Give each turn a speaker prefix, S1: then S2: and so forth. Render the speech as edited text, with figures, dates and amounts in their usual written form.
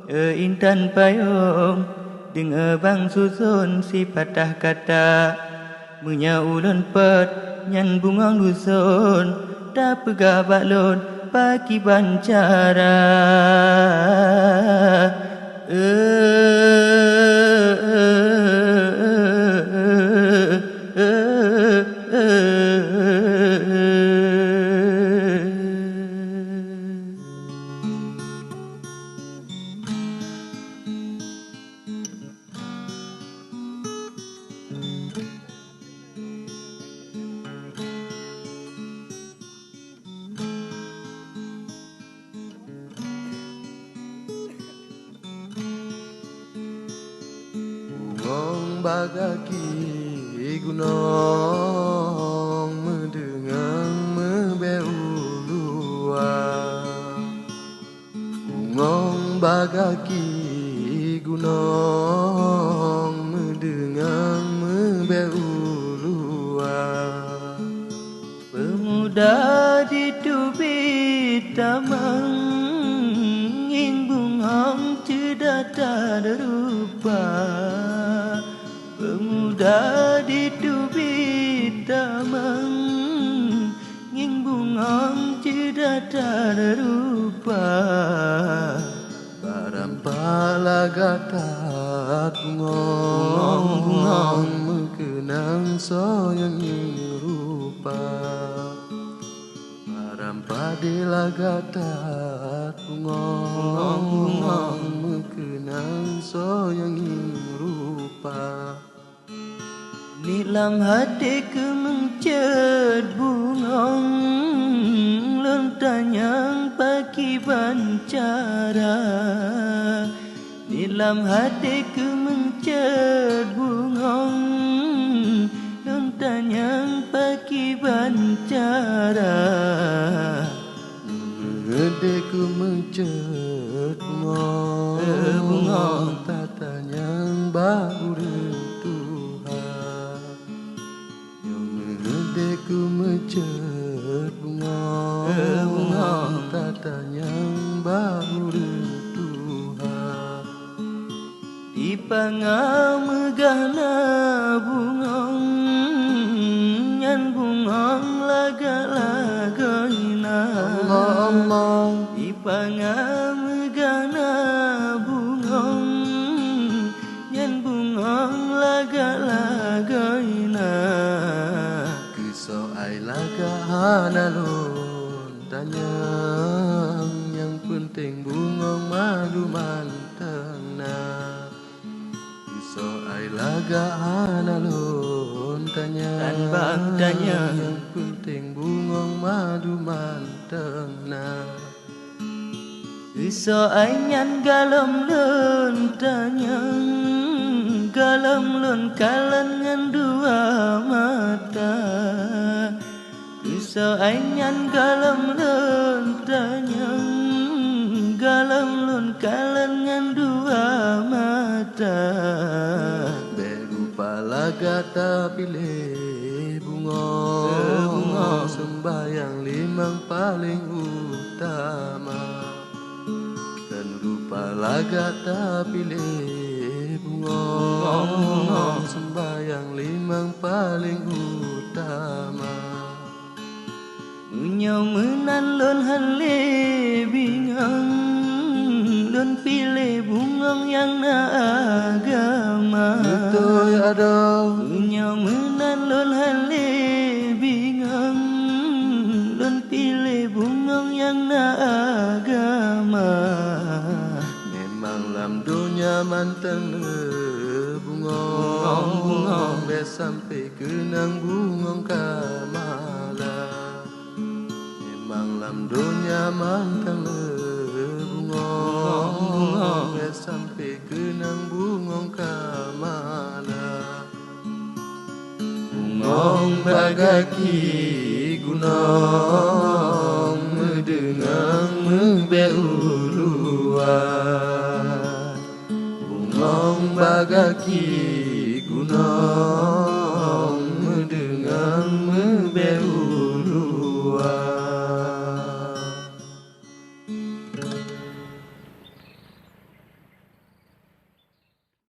S1: Intan payung dengar bang susun si patah kata munya ulun pet nyan bungang dusun dah pegah balon pagi bancara
S2: Ngong bagaki gunong mendengang mebeulua Ngong bagaki gunong mendengang mebeulua
S1: Pemuda di tubit tamang ing bungong cedata rupa Pemuda di tubit tamang ing bungong cedata rupa
S2: Barampala gatat bungong mengenang soyang ing rupa Barampadilah gatat bungong mengenang soyang ing rupa
S1: Nilam hati ku mencet bungong lontanyang pagi bancara Nilam hati ku mencet bungong lontanyang pagi bancara
S2: Ngedeku mencet bungong tatanyang baru Ku mencet bungong tatanyang baru Tuhan
S1: Di pangau megahna bungong nyan bungong laga-lagaina
S2: Allah
S1: Di pangau megahna bungong nyan bungong laga-lagaina
S2: Soai laga hanalun tanyang yang penting bungong madu manteng na Soai laga hanalun tanyang yang penting bungong madu manteng na
S1: Soai nyan galom lun tanyang Galam lun kalangan dua mata Soai nyan galam lun tanyang Galam lun kalangan dua mata
S2: Berupa laga pilih bungong sembayang limang paling utama Dan rupa laga pilih bungong sembayang limang paling utama
S1: Munyo menan lun hale bingang Lun pilih bungong yang na agama
S2: Betul ada
S1: Munyo menan lun hale bingang Lun pilih bungong yang na agama
S2: Memang lam dunia manteng bungong sampai kenang bungong kamala Memang lam dunia manteng bungong sampai kenang bungong kamala Bungong bagaki gunong mendengang membeuluan Bungong bagaki gunong